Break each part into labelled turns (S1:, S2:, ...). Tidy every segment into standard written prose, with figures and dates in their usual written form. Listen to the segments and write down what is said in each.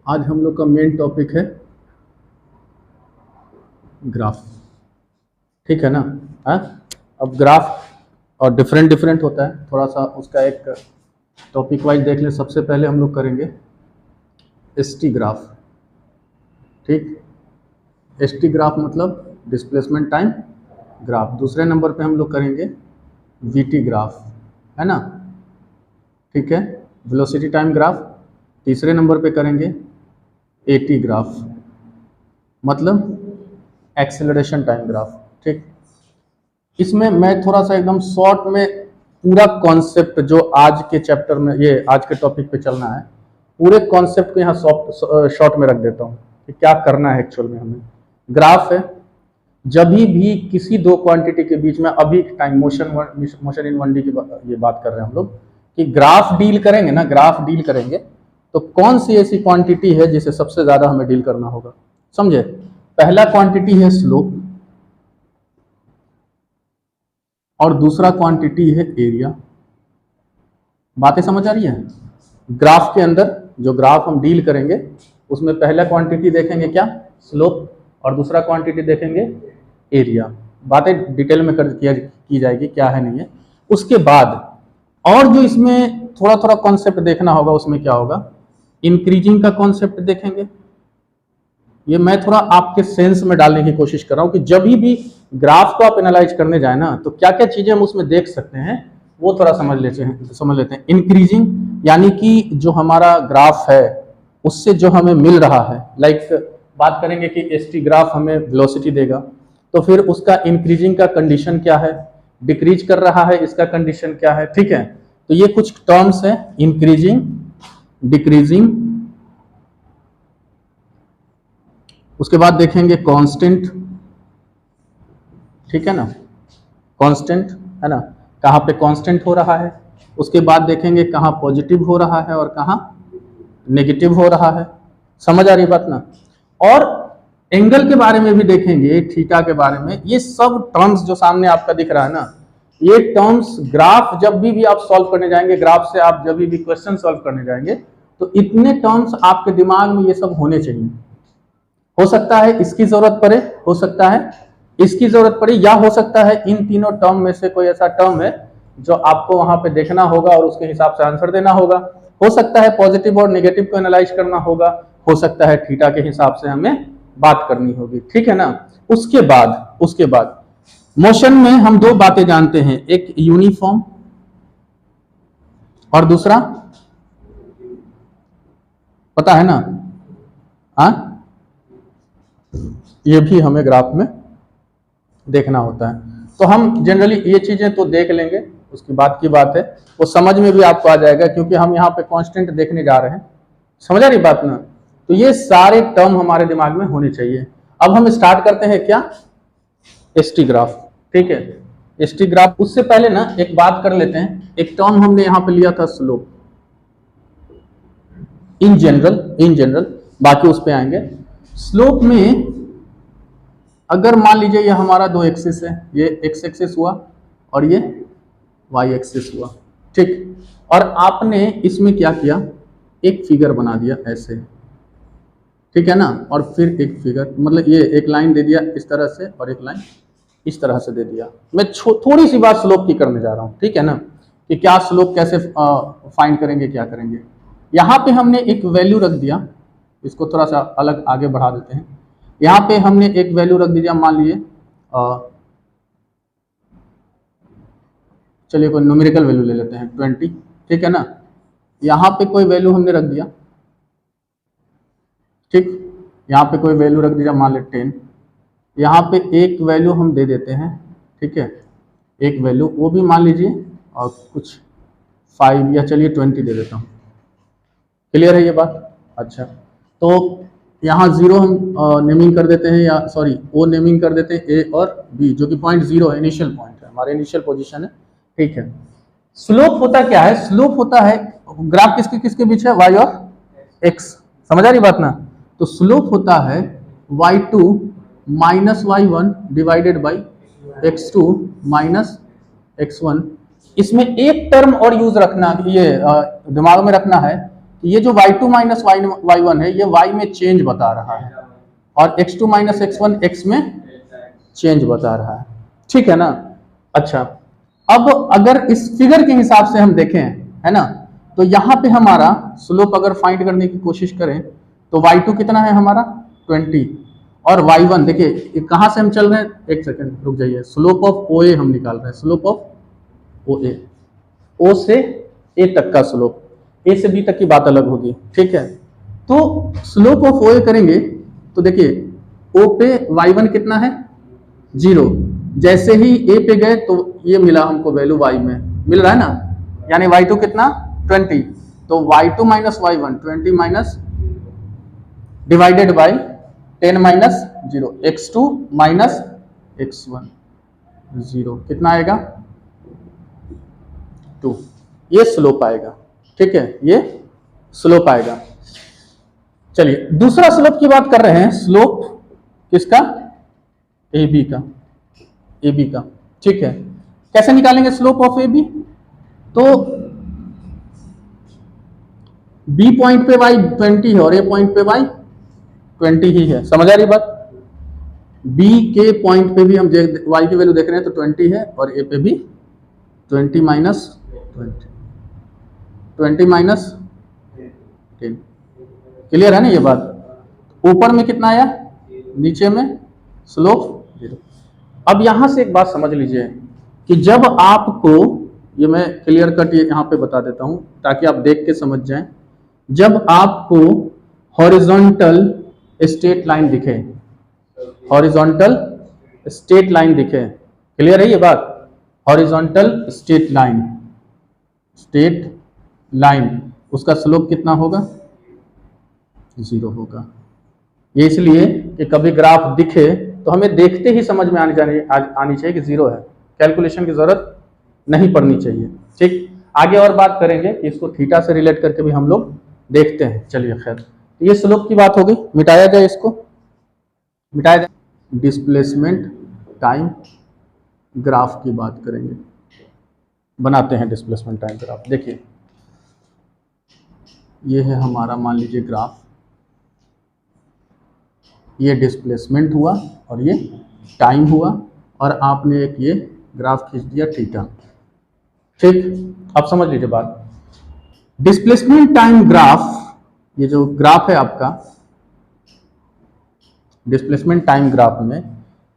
S1: आज हम लोग का मेन टॉपिक है ग्राफ। ठीक है ना? हाँ, अब ग्राफ और डिफरेंट डिफरेंट होता है, थोड़ा सा उसका एक टॉपिक वाइज देख लें। सबसे पहले हम लोग करेंगे एसटी ग्राफ। ठीक, एसटी ग्राफ मतलब डिस्प्लेसमेंट टाइम ग्राफ। दूसरे नंबर पे हम लोग करेंगे वीटी ग्राफ, है ना? ठीक है, वेलोसिटी टाइम ग्राफ। तीसरे नंबर पे करेंगे एटी ग्राफ, मतलब एक्सेलरेशन टाइम ग्राफ। ठीक, इसमें मैं थोड़ा सा एकदम शॉर्ट में पूरा कॉन्सेप्ट जो आज के चैप्टर में, ये आज के टॉपिक पे चलना है, पूरे कॉन्सेप्ट को यहाँ शॉर्ट में रख देता हूँ कि क्या करना है एक्चुअल में हमें। ग्राफ है, जब भी किसी दो क्वांटिटी के बीच में, अभी टाइम मोशन इन 1D की ये बात कर रहे हैं हम लोग कि ग्राफ डील करेंगे ना, ग्राफ डील करेंगे तो कौन सी ऐसी क्वांटिटी है जिसे सबसे ज्यादा हमें डील करना होगा। समझे? पहला क्वांटिटी है स्लोप और दूसरा क्वांटिटी है एरिया। बातें समझ आ रही है? ग्राफ के अंदर जो ग्राफ हम डील करेंगे उसमें पहला क्वांटिटी देखेंगे क्या, स्लोप, और दूसरा क्वांटिटी देखेंगे एरिया। बातें डिटेल में की जाएगी, क्या है नहीं है। उसके बाद और जो इसमें थोड़ा थोड़ा कॉन्सेप्ट देखना होगा, उसमें क्या होगा, इंक्रीजिंग का कॉन्सेप्ट देखेंगे। ये मैं थोड़ा आपके सेंस में डालने की कोशिश कर रहा हूं कि जब भी ग्राफ को आप एनालाइज करने जाए ना, तो क्या क्या चीजें हम उसमें देख सकते हैं वो थोड़ा समझ लेते हैं। इंक्रीजिंग यानी कि जो हमारा ग्राफ है उससे जो हमें मिल रहा है, लाइक बात करेंगे कि एसटी ग्राफ हमें वेलोसिटी देगा, तो फिर उसका इंक्रीजिंग का कंडीशन क्या है, डिक्रीज कर रहा है इसका कंडीशन क्या है। ठीक है, तो ये कुछ टर्म्स है, इंक्रीजिंग, डिक्रीजिंग। उसके बाद देखेंगे कांस्टेंट। ठीक है ना, कांस्टेंट है ना, कहाँ पे कांस्टेंट हो रहा है। उसके बाद देखेंगे कहाँ पॉजिटिव हो रहा है और कहाँ नेगेटिव हो रहा है। समझ आ रही बात ना? और एंगल के बारे में भी देखेंगे, थीटा के बारे में। ये सब टर्म्स जो सामने आपका दिख रहा है ना, ये टर्म्स ग्राफ जब भी आप सॉल्व करने जाएंगे, ग्राफ से आप जब भी क्वेश्चन सॉल्व करने जाएंगे, तो इतने टर्म्स आपके दिमाग में ये सब होने चाहिए। हो सकता है इसकी जरूरत पड़े, हो सकता है इसकी जरूरत पड़े, या हो सकता है इन तीनों टर्म में से कोई ऐसा टर्म है जो आपको वहां पे देखना होगा और उसके हिसाब से आंसर देना होगा। हो सकता है पॉजिटिव और नेगेटिव को एनालाइज करना होगा, हो सकता है थीटा के हिसाब से हमें बात करनी होगी। ठीक है ना? उसके बाद मोशन में हम दो बातें जानते हैं, एक यूनिफॉर्म और दूसरा, पता है ना? हाँ, ये भी हमें ग्राफ में देखना होता है। तो हम जनरली ये चीजें तो देख लेंगे, उसकी बात की बात है, वो समझ में भी आपको आ जाएगा क्योंकि हम यहाँ पे कांस्टेंट देखने जा रहे हैं। समझ आ रही बात ना? तो ये सारे टर्म हमारे दिमाग में होने चाहिए। अब हम स्टार्ट करते हैं क्या, एसटी ग्राफ। ठीक है, एसटी ग्राफ। उससे पहले ना एक बात कर लेते हैं, एक टर्म हमने यहाँ पे लिया था स्लोप। इन जनरल बाकी उस पे आएंगे। स्लोप में अगर मान लीजिए ये हमारा दो एक्सिस है, ये एक्स एक्सिस हुआ और ये वाई एक्सिस हुआ। ठीक, और आपने इसमें क्या किया, एक फिगर बना दिया ऐसे। ठीक है ना? और फिर एक फिगर, मतलब ये एक लाइन दे दिया इस तरह से और एक लाइन इस तरह से दे दिया। मैं थोड़ी सी बात स्लोप की करने जा रहा हूं। ठीक है ना, कि क्या स्लोप कैसे फाइंड करेंगे, क्या करेंगे। यहाँ पे हमने एक वैल्यू रख दिया, इसको थोड़ा सा अलग आगे बढ़ा देते हैं। यहाँ पे हमने एक वैल्यू रख दिया, मान लीजिए चलिए कोई न्यूमेरिकल वैल्यू ले लेते हैं 20। ठीक है ना? यहाँ पे कोई वैल्यू हमने रख दिया। ठीक, यहाँ पे कोई वैल्यू रख दिया, मान ले 10। यहाँ पे एक वैल्यू हम दे देते हैं। ठीक है, एक वैल्यू, वो भी मान लीजिए और कुछ 5 या चलिए 20 दे देता हूँ। क्लियर है ये बात? अच्छा, तो यहाँ 0 हम नेमिंग कर देते हैं, या सॉरी वो नेमिंग कर देते हैं ए और बी, जो कि पॉइंट 0 है, इनिशियल पॉइंट है, हमारा इनिशियल पोजीशन है। ठीक है, स्लोप होता क्या है, स्लोप होता है ग्राफ किसके किसके बीच है, वाई और एक्स। समझ आ रही बात ना? तो स्लोप होता है y2 minus y1 divided by x2 minus x1। इसमें एक टर्म और यूज रखना, ये दिमाग में रखना है ये जो y2 माइनस y1 है ये y में चेंज बता रहा है, और x2 माइनस x1 x में चेंज बता रहा है, ठीक है ना। अच्छा, अब अगर इस फिगर के हिसाब से हम देखें, है ना, तो यहाँ पे हमारा स्लोप अगर फाइंड करने की कोशिश करें तो y2 कितना है हमारा 20, और y1 देखिए कहाँ से हम चल रहे हैं, एक सेकंड रुक जाइए, स्लोप ऑफ OA हम निकाल रहे हैं, स्लोप ऑफ OA, O से A तक का स्लोप, A से B तक की बात अलग होगी, ठीक है। तो स्लोप ऑफ OA करेंगे तो देखिए O पे y1 कितना है 0, जैसे ही A पे गए तो ये मिला हमको वैल्यू y में मिल रहा है ना, यानी y2 कितना 20, तो y2 minus y1 20 minus divided by 10 minus 0, x2 minus x1 0 कितना आएगा 2, ये स्लोप आएगा, ठीक है, ये स्लोप आएगा। चलिए दूसरा स्लोप की बात कर रहे हैं, स्लोप किसका AB का, AB का, ठीक है। कैसे निकालेंगे स्लोप ऑफ AB, तो B पॉइंट पे y 20 है और A पॉइंट पे y 20 ही है, समझ आ रही बात। B के पॉइंट पे भी हम y की वैल्यू देख रहे हैं तो 20 है, और A पे भी 20 माइनस 20 माइनस 10, क्लियर है ना ये बात। ऊपर में कितना आया, नीचे में स्लोप 0। अब यहां से एक बात समझ लीजिए कि जब आपको, ये मैं क्लियर कट ये यहां पे बता देता हूं ताकि आप देख के समझ जाएं, जब आपको हॉरिजॉन्टल स्ट्रेट लाइन दिखे, हॉरिजॉन्टल स्ट्रेट लाइन दिखे, क्लियर है ये बात, horizontal straight line, straight line, उसका स्लोप कितना होगा 0 होगा। ये इसलिए कि कभी ग्राफ दिखे तो हमें देखते ही समझ में आनी चाहिए कि 0 है, कैलकुलेशन की जरूरत नहीं पड़नी चाहिए, ठीक। आगे और बात करेंगे कि इसको थीटा से रिलेट करके भी हम लोग देखते हैं। चलिए खैर, ये स्लोप की बात हो गई, मिटाया जाए इसको, मिटाया जाए। डिस्प्लेसमेंट टाइम ग्राफ की बात करेंगे, बनाते हैं डिस्प्लेसमेंट टाइम ग्राफ। देखिए ये है हमारा, मान लीजिए ग्राफ, ये डिस्प्लेसमेंट हुआ और ये टाइम हुआ, और आपने एक ये ग्राफ खींच दिया थीटा, ठीक। अब समझ लीजिए बात, डिस्प्लेसमेंट टाइम ग्राफ, ये जो ग्राफ है आपका डिस्प्लेसमेंट टाइम ग्राफ में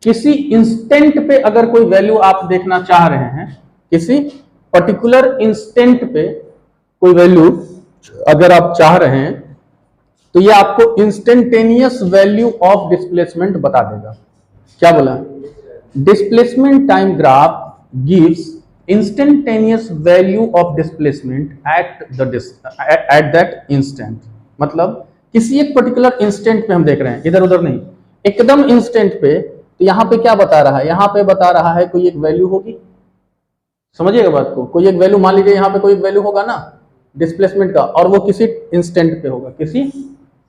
S1: किसी इंस्टेंट पे अगर कोई वैल्यू आप देखना चाह रहे हैं, किसी पर्टिकुलर इंस्टेंट पे कोई वैल्यू अगर आप चाह रहे हैं तो ये आपको इंस्टेंटेनियस वैल्यू ऑफ डिस्प्लेसमेंट बता देगा। क्या बोला, displacement time graph gives instantaneous value of displacement at that instant. मतलब किसी एक पर्टिकुलर इंस्टेंट पे हम देख रहे हैं, इधर उधर नहीं, एकदम इंस्टेंट पे, तो यहाँ पे क्या बता रहा है, यहाँ पे बता रहा है कोई एक वैल्यू होगी, समझिएगा बात को, कोई एक वैल्यू, मान लीजिए यहाँ पे कोई एक वैल्यू होगा ना डिस्प्लेसमेंट का, और वो किसी इंस्टेंट पे होगा, किसी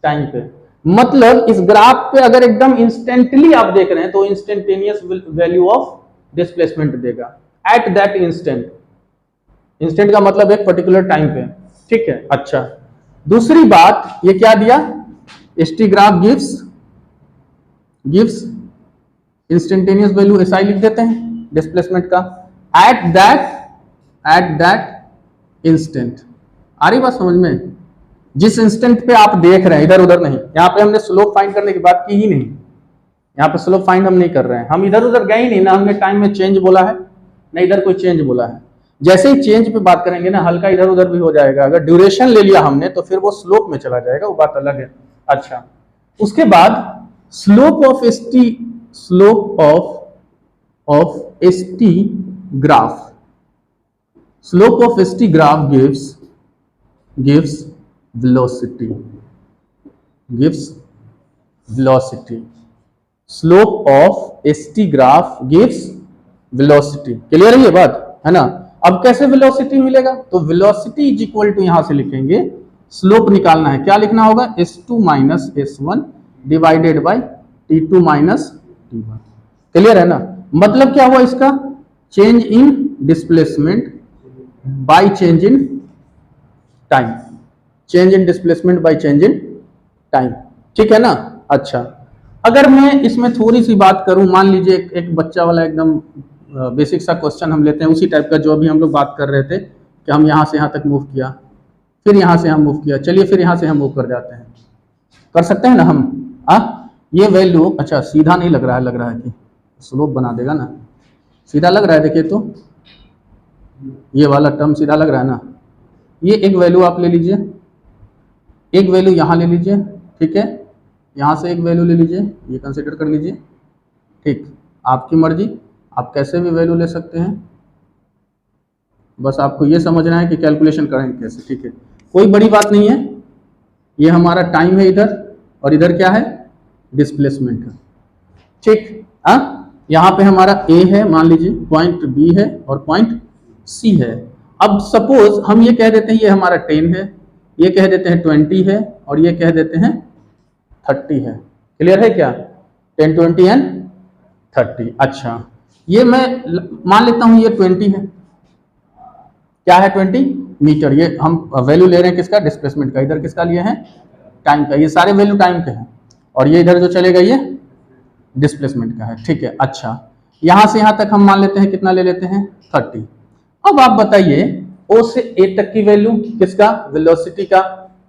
S1: टाइम पे। मतलब इस ग्राफ पे अगर एकदम इंस्टेंटली आप देख रहे हैं तो इंस्टेंटेनियस वैल्यू ऑफ डिस्प्लेसमेंट देगा एट दैट इंस्टेंट। इंस्टेंट का मतलब एक पर्टिकुलर टाइम पे, ठीक है। अच्छा, दूसरी बात ये क्या दिया, ST graph gives instantaneous value, SI लिख देते हैं डिस्प्लेसमेंट का, एट दैट इंस्टेंट। आ रही बात समझ में, जिस इंस्टेंट पे आप देख रहे हैं, इधर उधर नहीं। यहाँ पे हमने स्लोप फाइंड करने की बात की ही नहीं, यहाँ पे स्लोप फाइंड हम नहीं कर रहे हैं, हम इधर उधर गए ही नहीं ना, हमने टाइम में चेंज बोला है ना, इधर कोई चेंज बोला है। जैसे ही चेंज पे बात करेंगे ना, हल्का इधर उधर भी हो जाएगा, अगर ड्यूरेशन ले लिया हमने तो फिर वो स्लोप में चला जाएगा, वो बात अलग है। अच्छा, उसके बाद slope of ST graph, slope of ST graph gives velocity, slope of ST graph gives velocity। Clear है ये बात, है ना। अब कैसे वेलोसिटी मिलेगा, तो वेलोसिटी इज इक्वल टू, यहां से लिखेंगे स्लोप निकालना है, क्या लिखना होगा, S2 minus S1 divided by T2 minus T1। Clear है ना। मतलब क्या हुआ इसका, change in displacement by change in time, change in displacement by change in time, ठीक है ना। अच्छा, अगर मैं इसमें थोड़ी सी बात करूं, मान लीजिए एक बच्चा वाला एकदम बेसिक सा क्वेश्चन हम लेते हैं, उसी टाइप का जो अभी हम लोग बात कर रहे थे कि हम यहाँ से यहाँ तक मूव किया, फिर यहाँ से हम मूव किया, चलिए फिर यहाँ से हम मूव कर जाते हैं, कर सकते हैं ना हम। ये वैल्यू, अच्छा सीधा नहीं लग रहा है कि स्लोप बना देगा ना, सीधा लग रहा है, देखिए तो ये वाला टर्म सीधा लग रहा है ना। ये एक वैल्यू आप ले लीजिए, एक वैल्यू यहाँ ले लीजिए, ठीक है, यहाँ से एक वैल्यू ले लीजिए, ये कंसिडर कर लीजिए, ठीक, आपकी मर्जी, आप कैसे भी वैल्यू ले सकते हैं, बस आपको ये समझना है कि कैलकुलेशन करेंगे कैसे, ठीक है, कोई बड़ी बात नहीं है। ये हमारा टाइम है इधर, और इधर क्या है, डिस्प्लेसमेंट है, ठीक। यहाँ पे हमारा ए है, मान लीजिए पॉइंट बी है और पॉइंट सी है। अब सपोज हम ये कह देते हैं ये हमारा 10 है, ये कह देते हैं 20 है, और ये कह देते हैं 30 है। क्लियर है क्या, 10, 20 एंड 30। अच्छा, ये मैं मान लेता हूं ये 20 है, क्या है 20 मीटर। ये हम वैल्यू ले रहे हैं किसका, डिस्प्लेसमेंट का, इधर किसका लिए हैं, टाइम का, ये सारे वैल्यू टाइम के हैं, और ये इधर जो चलेगा ये डिस्प्लेसमेंट का है, ठीक है। अच्छा, यहां से यहां तक हम मान लेते हैं, कितना ले लेते हैं, 30। अब आप बताइए ओ से ए तक की वैल्यू किसका, वेलोसिटी का,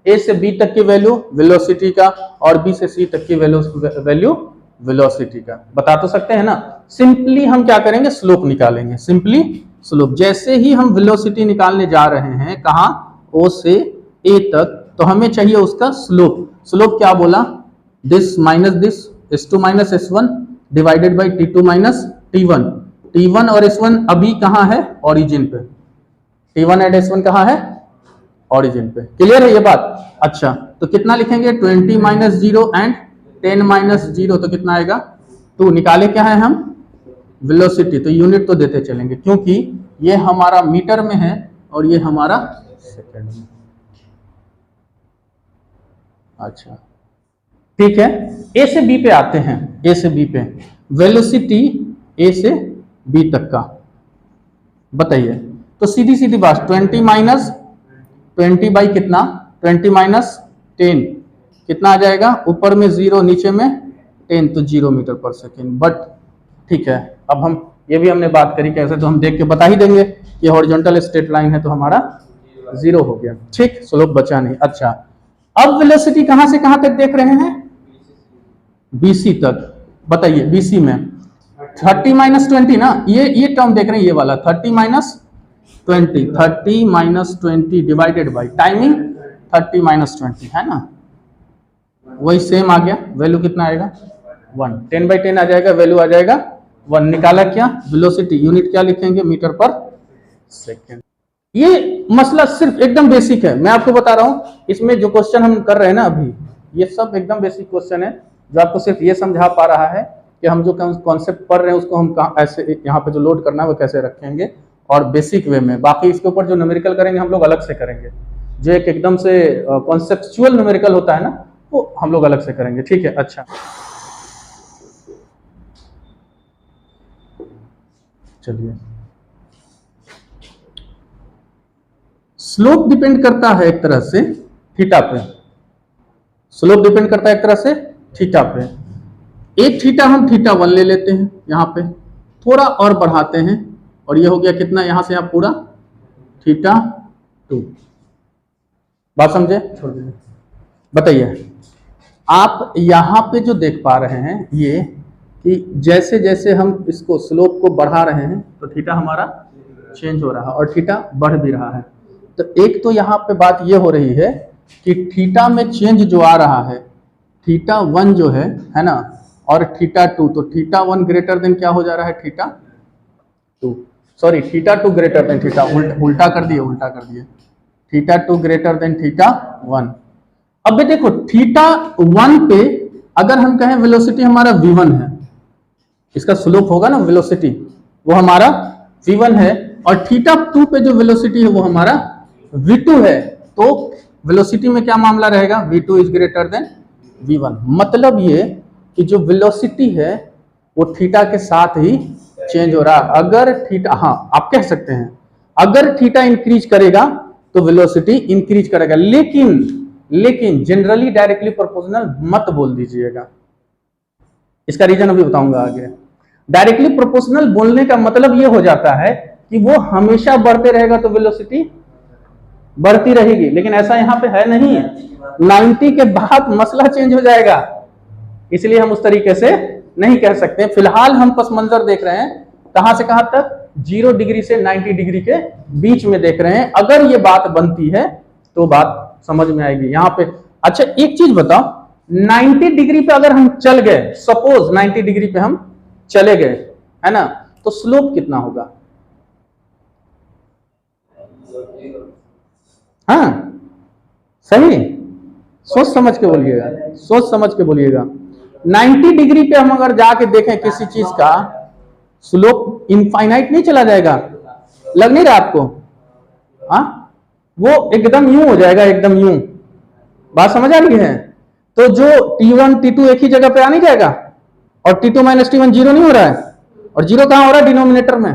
S1: ए से बी तक की वैल्यू वेलोसिटी का, और बी से सी तक की वैल्यू वेलोसिटी का, बता तो सकते हैं ना। सिंपली हम क्या करेंगे, स्लोप निकालेंगे, सिंपली स्लोप। जैसे ही हम वेलोसिटी निकालने जा रहे हैं, कहां, ओ से ए तक, तो हमें चाहिए उसका स्लोप। स्लोप क्या बोला, this minus this, S2 minus S1 divided by T2 minus T1। T1 और S1 अभी कहां है, ओरिजिन पे, T1 एंड S1 कहां है, ओरिजिन पे। क्लियर है ये बात। अच्छा, तो कितना लिखेंगे, 20 माइनस 0 एंड 10 माइनस 0, तो कितना आएगा 2। निकाले क्या है हम, वेलोसिटी, तो यूनिट तो देते चलेंगे क्योंकि ये हमारा मीटर में है और ये हमारा सेकंड में। अच्छा, ठीक है, ए से बी पे आते हैं, ए से बी पे वेलोसिटी ए से बी तक का बताइए। तो सीधी सीधी बात, 20 माइनस 20 बाई कितना, 20 माइनस 10 कितना आ जाएगा, ऊपर में 0 नीचे में 10, तो 0 मीटर पर सेकेंड। बट ठीक है, अब हम ये भी हमने बात करी कैसे, तो हम देख के बता ही देंगे कि हॉरिजॉन्टल स्ट्रेट लाइन है तो हमारा 0 हो गया, ठीक, स्लोप बचा नहीं। अच्छा, अब वेलोसिटी कहां से कहां तक देख रहे हैं, BC तक, बताइए BC में 30 माइनस 20 ना, ये टर्म देख रहे हैं, ये वाला 30 minus 20, 30 minus 20 divided by timing 30 minus 20 है ना, वही सेम आ गया, वैल्यू कितना आएगा 1, 10 बाई 10 आ जाएगा, वैल्यू आ जाएगा 1। निकाला क्या, वेलोसिटी, यूनिट क्या लिखेंगे, मीटर पर सेकेंड। ये मसला सिर्फ एकदम बेसिक है, मैं आपको बता रहा हूं, इसमें जो क्वेश्चन हम कर रहे हैं ना अभी, ये सब एकदम बेसिक क्वेश्चन है, जो आपको सिर्फ ये समझा पा रहा है कि हम जो कॉन्सेप्ट पढ़ रहे हैं उसको हम ऐसे यहाँ पे जो लोड करना है वो कैसे रखेंगे, और बेसिक वे में। बाकी इसके ऊपर जो न्यूमेरिकल करेंगे हम लोग अलग से करेंगे, जो एक एकदम से कॉन्सेप्चुअल न्यूमेरिकल होता है ना, वो हम लोग अलग से करेंगे, ठीक है। अच्छा, चलिए, स्लोप डिपेंड करता है एक तरह से थीटा पे, स्लोप डिपेंड करता है एक तरह से थीटा पे। एक थीटा हम थीटा 1 ले लेते हैं, यहाँ पे थोड़ा और बढ़ाते हैं, और ये हो गया कितना, यहां से यहाँ पूरा थीटा 2। बात समझे, छोड़ दीजिए। बताइए, आप यहाँ पे जो देख पा रहे हैं ये कि जैसे जैसे हम इसको स्लोप को बढ़ा रहे हैं तो थीटा हमारा चेंज हो रहा है और थीटा बढ़ भी रहा है। तो एक तो यहाँ पे बात ये हो रही है कि थीटा में चेंज जो आ रहा है, थीटा 1 जो है ना, और थीटा 2, तो थीटा 1 ग्रेटर देन क्या हो जा रहा है, theta 2, sorry theta 2 greater than theta, उल्टा कर दिए, थीटा 2 ग्रेटर देन थीटा 1। अब देखो, थीटा 1 पे अगर हम कहें वेलोसिटी हमारा v1 है, इसका स्लोप होगा ना वेलोसिटी, वो हमारा v1 है, और थीटा 2 पे जो वेलोसिटी है वो हमारा v2 है, तो वेलोसिटी में क्या मामला रहेगा, v2 is greater then v1। मतलब ये कि जो वेलोसिटी है वो थीटा के साथ ही चेंज हो रहा है। अगर थीटा, हाँ आप कह सकते हैं, अगर थीटा इंक्रीज करेगा तो वेलोसिटी इंक्रीज करेगा। लेकिन जनरली डायरेक्टली प्रोपोर्शनल मत बोल दीजिएगा, इसका रीजन अभी बताऊंगा आगे। डायरेक्टली प्रोपोर्शनल बोलने का मतलब यह हो जाता है कि वो हमेशा बढ़ते रहेगा तो वेलोसिटी बढ़ती रहेगी, लेकिन ऐसा यहां पे है नहीं। 90 के बाद मसला चेंज हो जाएगा, इसलिए हम उस तरीके से नहीं कह सकते। फिलहाल हम पस मंजर देख रहे हैं, कहां से कहां तक, 0 डिग्री से 90 डिग्री के बीच में देख रहे हैं। अगर ये बात बनती है तो बात समझ में आएगी यहां पे। अच्छा एक चीज बताओ, 90 डिग्री पे अगर हम चल गए, सपोज 90 डिग्री पे हम चले गए, है ना, तो स्लोप कितना होगा? हाँ सही, सोच समझ के बोलिएगा, सोच समझ के बोलिएगा। 90 डिग्री पे हम अगर जाके देखें किसी चीज का, स्लोप इनफाइनाइट नहीं चला जाएगा, लग नहीं रहा आपको? हाँ, वो एकदम यूं हो जाएगा, एकदम यूं। बात समझ आ रही है? तो जो T1 T2 एक ही जगह पे आ नहीं जाएगा, और T2 माइनस T1 जीरो नहीं हो रहा है, और जीरो कहां हो रहा है? डिनोमिनेटर में।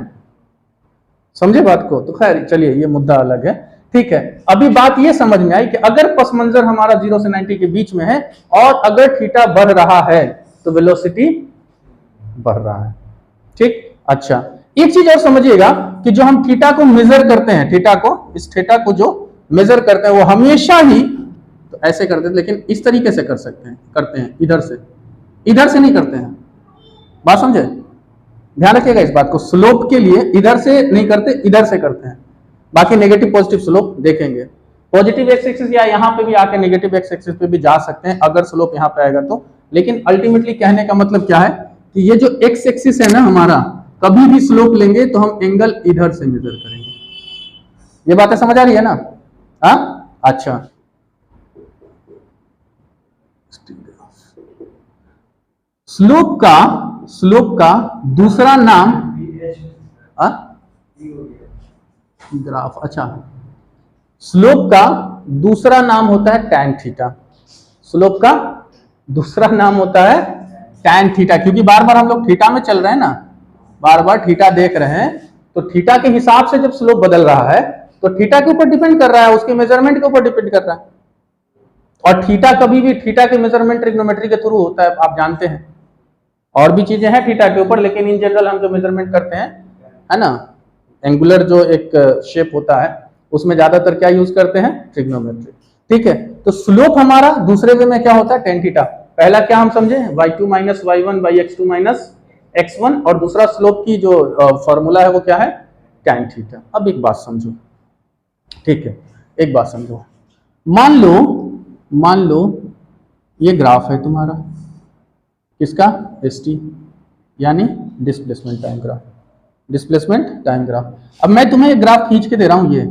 S1: समझे बात को? तो खैर चलिए ये मुद्दा अलग है, ठीक है। अभी बात ये समझ में आई कि अगर पस मंजर हमारा 0 से 90 के बीच में है और अगर थीटा बढ़ रहा है तो वेलोसिटी बढ़ रहा है, ठीक। अच्छा एक चीज और समझिएगा कि जो हम थीटा को मेजर करते हैं, थीटा को, इस थीटा को जो मेजर करते हैं वो हमेशा ही तो ऐसे करते हैं, लेकिन इस तरीके से कर सकते हैं, करते हैं इधर से नहीं करते हैं। बात समझे? ध्यान रखिएगा इस बात को, स्लोप के लिए इधर से नहीं करते, इधर से करते हैं। बाकी नेगेटिव पॉजिटिव स्लोप देखेंगे, पॉजिटिव एक्स एक्सिस या यहाँ पे भी आके नेगेटिव एक्स एक्सिस पे भी जा सकते हैं अगर स्लोप यहाँ पे आएगा तो। लेकिन अल्टीमेटली कहने का मतलब क्या है कि ये जो एक्स एक्सिस है ना हमारा, कभी भी स्लोप लेंगे तो हम एंगल इधर से मेजर करेंगे। ये बातें समझ आ रही है ना? हाँ अच्छा, स्लोप का दूसरा नाम ग्राफ, अच्छा स्लोप का दूसरा नाम होता है टैन थीटा। स्लोप का दूसरा नाम होता है टैन थीटा, क्योंकि बार बार हम लोग थीटा में चल रहे हैं ना, बार बार थीटा देख रहे हैं, तो थीटा के हिसाब से जब स्लोप बदल रहा है तो थीटा के ऊपर डिपेंड कर रहा है, उसके मेजरमेंट के ऊपर डिपेंड कर रहा है। और थीटा कभी भी, थीटा के मेजरमेंट ट्रिग्नोमेट्री के थ्रू होता है, आप जानते हैं। और भी चीजें हैं थीटा के ऊपर, लेकिन इन जनरल हम जो मेजरमेंट करते हैं, है ना, एंगुलर जो एक शेप होता है उसमें ज्यादातर क्या यूज करते हैं? ट्रिग्नोमेट्री, ठीक है। तो स्लोप हमारा दूसरे वे में क्या होता है? Tan theta. पहला क्या हम समझे? y2 minus y1 by x2 minus x1, और दूसरा स्लोप की जो फॉर्मूला है वो क्या है? Tan theta. अब एक बात समझो, ठीक है, एक बात समझो, मान लो ये ग्राफ है तुम्हारा, किसका? ST, यानी displacement time graph, displacement time graph. अब मैं तुम्हें ग्राफ खींच के दे रहा हूं, ये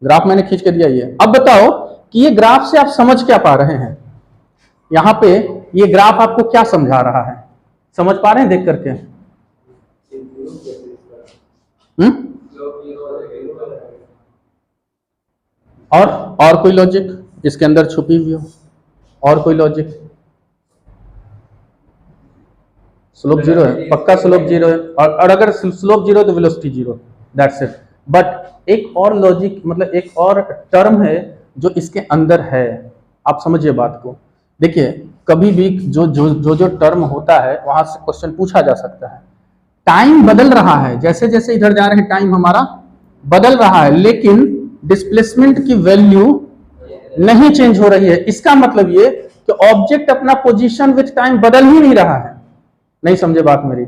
S1: ग्राफ मैंने खींच के दिया ये। अब बताओ कि ये ग्राफ से आप समझ क्या पा रहे हैं? यहां पे ये ग्राफ आपको क्या समझा रहा है? समझ पा रहे हैं देख करके? और कोई लॉजिक इसके अंदर छुपी हुई हो? और कोई लॉजिक? स्लोप जीरो है, पक्का स्लोप जीरो है, और अगर स्लोप जीरो है तो velocity zero, that's it. But एक और लॉजिक, मतलब एक और टर्म है जो इसके अंदर है, आप समझिए बात को। देखिए कभी भी जो टर्म होता है वहां से क्वेश्चन पूछा जा सकता है। टाइम बदल रहा है, जैसे जैसे इधर जा रहे हैं टाइम हमारा बदल रहा है, लेकिन डिस्प्लेसमेंट की वैल्यू नहीं चेंज हो रही है। इसका मतलब ये कि ऑब्जेक्ट अपना पोजीशन विथ टाइम बदल ही नहीं रहा है। नहीं समझे बात मेरी?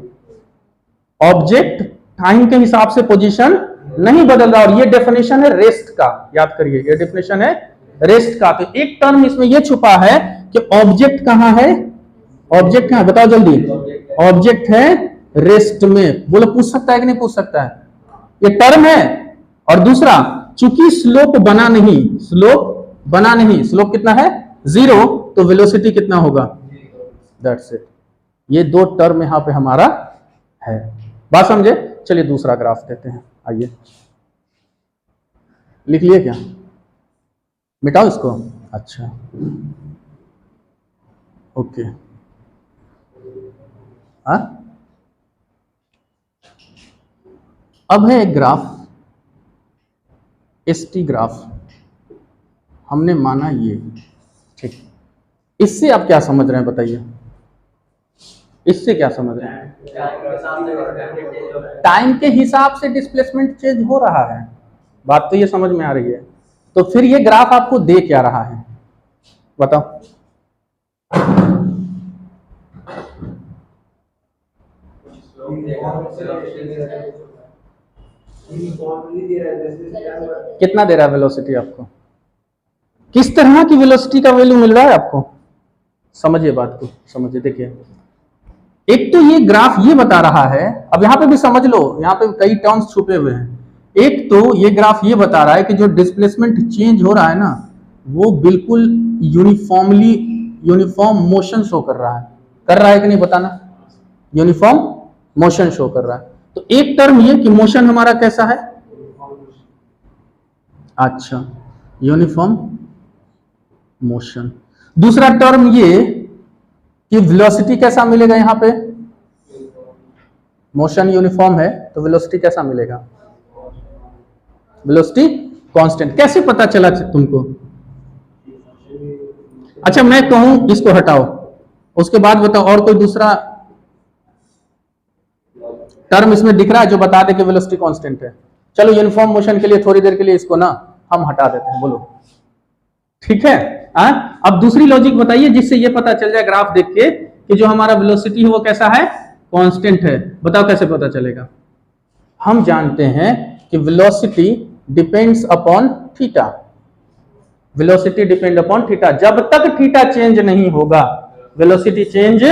S1: ऑब्जेक्ट टाइम के हिसाब से पोजीशन नहीं बदल रहा, और ये डेफिनेशन है रेस्ट का, याद करिए ये डेफिनेशन है रेस्ट का। तो एक टर्म इसमें ये छुपा है कि ऑब्जेक्ट कहां है? ऑब्जेक्ट कहां, बताओ जल्दी। ऑब्जेक्ट है रेस्ट में। बोलो पूछ सकता है कि नहीं पूछ सकता है? ये टर्म है। और दूसरा, चूंकि स्लोप बना नहीं, स्लोप कितना है? जीरो, तो वेलोसिटी कितना होगा? That's it. ये दो टर्म यहां पे हमारा है, बात समझे? चलिए दूसरा ग्राफ देते हैं, आइए। लिख लिए क्या? मिटाओ इसको, अच्छा ओके। हाँ, अब है एक ग्राफ, एस टी ग्राफ हमने माना ये, ठीक। इससे आप क्या समझ रहे हैं बताइए, इससे क्या समझ रहे हैं? टाइम के हिसाब से डिस्प्लेसमेंट चेंज हो रहा है, बात तो ये समझ में आ रही है। तो फिर ये ग्राफ आपको दे क्या रहा है बताओ? कितना दे रहा है वेलोसिटी आपको? किस तरह की वेलोसिटी का वैल्यू मिल रहा है आपको? समझिए बात को, समझिए। देखिए, एक तो ये ग्राफ ये बता रहा है, अब यहां पे भी समझ लो, यहां पे कई टर्म्स छुपे हुए हैं। एक तो ये ग्राफ ये बता रहा है कि जो डिस्प्लेसमेंट चेंज हो रहा है ना, वो बिल्कुल यूनिफॉर्म मोशन शो कर रहा है कि नहीं बताना? यूनिफॉर्म मोशन शो कर रहा है। तो एक टर्म ये कि मोशन हमारा कैसा है, अच्छा, यूनिफॉर्म मोशन। दूसरा टर्म ये कि वेलोसिटी कैसा मिलेगा, यहां पे मोशन यूनिफॉर्म है तो वेलोसिटी कैसा मिलेगा? Velocity constant. कैसे पता चला तुमको? अच्छा, मैं कहूं इसको हटाओ, उसके बाद बताओ और कोई दूसरा टर्म इसमें दिख रहा है जो बता दे कि वेलोसिटी कांस्टेंट है? चलो यूनिफॉर्म मोशन के लिए थोड़ी देर के लिए इसको ना हम हटा देते हैं, बोलो ठीक है। अब दूसरी लॉजिक बताइए जिससे ये पता चल जाए ग्राफ देख के कि जो हमारा वेलोसिटी है वो कैसा है, कांस्टेंट है। बताओ कैसे पता चलेगा? हम जानते हैं कि velocity depends upon theta, velocity depend upon theta. जब तक थीटा चेंज नहीं होगा वेलोसिटी चेंज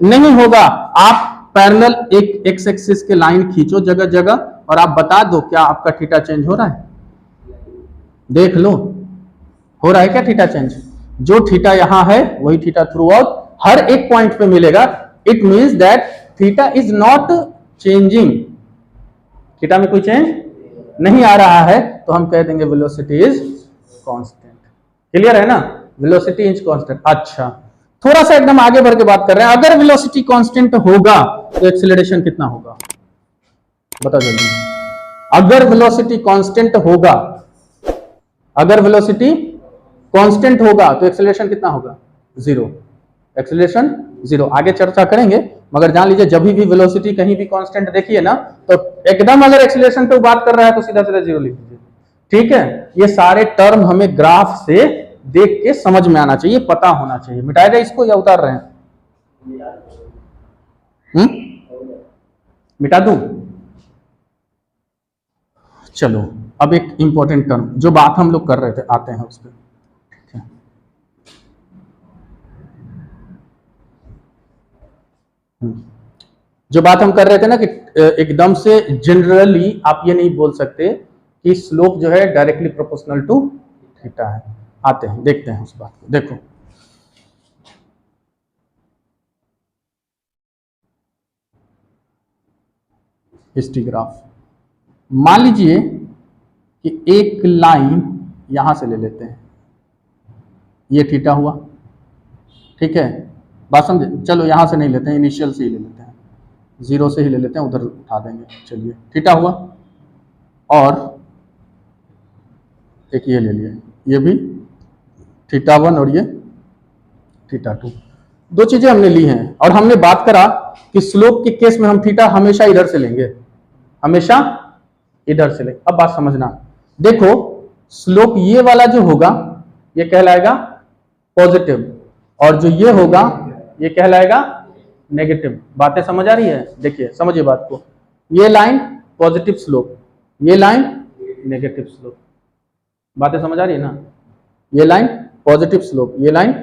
S1: नहीं होगा। आप पैरेलल एक एक्स एक्सिस के लाइन खींचो जगह जगह और आप बता दो क्या आपका थीटा चेंज हो रहा है? देख लो, हो रहा है क्या थीटा चेंज? जो थीटा यहां है वही थीटा थ्रू आउट हर एक पॉइंट पे मिलेगा। It means that theta is not changing, theta में कोई चेंज नहीं आ रहा है, तो हम कह देंगे वेलोसिटी इज कांस्टेंट। क्लियर है ना? Velocity is constant. अच्छा, थोड़ा सा एकदम आगे बढ़ के बात कर रहे हैं। अगर वेलोसिटी कांस्टेंट होगा तो एक्सीलरेशन कितना होगा? बता जल्दी। अगर वेलोसिटी कांस्टेंट होगा, अगर वेलोसिटी कांस्टेंट होगा तो एक्सीलरेशन कितना होगा? जीरो। Acceleration zero. आगे चर्चा करेंगे, मगर जान लीजिए जब भी वेलोसिटी कहीं भी कांस्टेंट देखिए ना, तो एकदम अगर एक्सीलरेशन पे बात कर रहा है तो सीधा सीधा जीरो लिख दीजिए, ठीक है। ये सारे टर्म हमें ग्राफ से देख के समझ में आना चाहिए, पता होना चाहिए। मिटाएगा इसको या उतार रहे हैं? मिटा दूं? चलो, अब एक इंपॉर्टेंट टर्म जो बात हम लोग कर रहे थे आते हैं उस पर। जो बात हम कर रहे थे ना कि एकदम से जनरली आप ये नहीं बोल सकते कि स्लोप जो है डायरेक्टली प्रोपोर्शनल टू थीटा है। आते हैं, देखते हैं उस बात को। देखो, हिस्टोग्राफ मान लीजिए कि एक लाइन यहां से ले लेते हैं, ये थीटा हुआ, ठीक है। बात समझे? चलो यहां से नहीं लेते हैं, इनिशियल से ही ले लेते हैं, जीरो से ही ले लेते हैं, उधर उठा देंगे। चलिए, थीटा हुआ और एक ये ले लिए, ये भी थीटा वन और ये थीटा टू। दो चीजें हमने ली हैं और हमने बात करा कि स्लोप के केस में हम थीटा हमेशा इधर से लेंगे, हमेशा इधर से लेंगे। अब बात समझना, देखो स्लोप ये वाला जो होगा ये कहलाएगा पॉजिटिव और जो ये होगा ये कहलाएगा नेगेटिव। बातें समझ आ रही है? देखिए समझिए बात को, ये लाइन पॉजिटिव स्लोप, ये लाइन नेगेटिव स्लोप। बातें समझ आ रही है ना? ये लाइन पॉजिटिव स्लोप, ये लाइन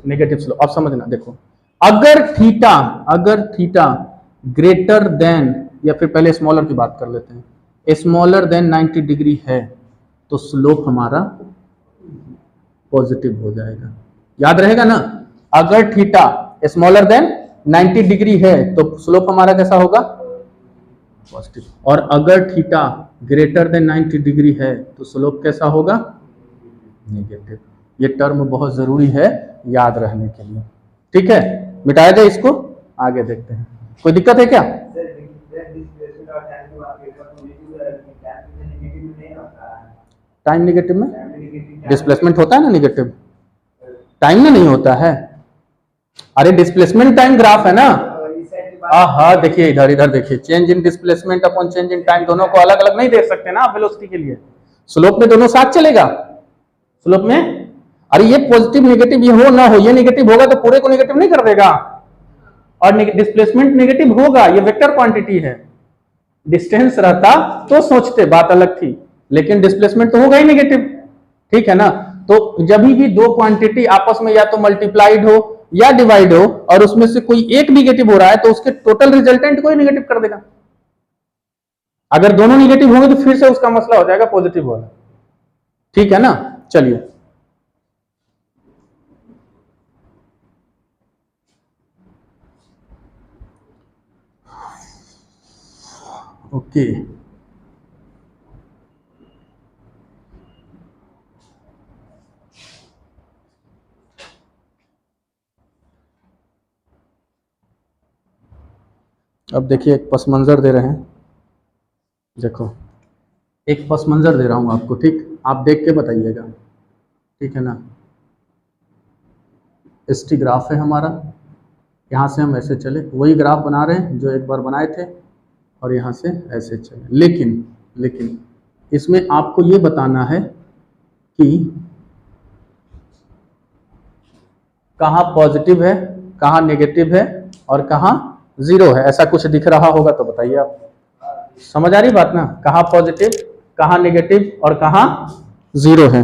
S1: नेगेटिव स्लोप। अब समझना, देखो अगर थीटा ग्रेटर देन, या फिर पहले स्मॉलर की बात कर लेते हैं, स्मॉलर देन 90 डिग्री है तो स्लोप हमारा पॉजिटिव हो जाएगा। याद रहेगा ना? अगर थीटा स्मॉलर देन 90 डिग्री है तो स्लोप हमारा कैसा होगा? पॉजिटिव। और अगर थीटा ग्रेटर देन 90 डिग्री है तो स्लोप कैसा होगा? नेगेटिव। ये टर्म बहुत जरूरी है याद रहने के लिए, ठीक है। मिटाया जाए इसको, आगे देखते हैं। कोई दिक्कत है क्या? टाइम निगेटिव में डिस्प्लेसमेंट होता है ना नेगेटिव, टाइम में नहीं होता है। अरे डिस्प्लेसमेंट टाइम ग्राफ है ना। हाँ देखिए इधर इधर देखिए, change in displacement upon change in time, दोनों को अलग अलग नहीं देख सकते ना आप वेलोसिटी के लिए। स्लोप में दोनों साथ चलेगा, स्लोप में। अरे ये पॉजिटिव नेगेटिव ये हो ना हो, ये नेगेटिव होगा तो पूरे को नेगेटिव नहीं कर देगा, और डिस्प्लेसमेंट नेगेटिव होगा, ये वेक्टर क्वांटिटी है। डिस्टेंस रहता तो सोचते, बात अलग थी, लेकिन डिस्प्लेसमेंट तो होगा ही नेगेटिव, ठीक है ना। तो जब भी दो क्वांटिटी आपस में या तो मल्टीप्लाइड हो या डिवाइड हो और उसमें से कोई एक नेगेटिव हो रहा है तो उसके टोटल रिजल्टेंट को ही नेगेटिव कर देगा। अगर दोनों नेगेटिव होंगे तो फिर से उसका मसला हो जाएगा पॉजिटिव वाला, ठीक है ना। चलिए ओके अब देखिए एक पस मंजर दे रहे हैं, देखो एक पस मंजर दे रहा हूं आपको, ठीक, आप देख के बताइएगा, ठीक है ना। एसटी ग्राफ है हमारा, यहाँ से हम ऐसे चले, वही ग्राफ बना रहे हैं जो एक बार बनाए थे, और यहाँ से ऐसे चले। लेकिन इसमें आपको ये बताना है कि कहाँ पॉजिटिव है, कहाँ नेगेटिव है और कहाँ जीरो है। ऐसा कुछ दिख रहा होगा तो बताइए आप, समझ आ रही बात ना, कहाँ पॉजिटिव, कहाँ नेगेटिव और कहाँ जीरो है,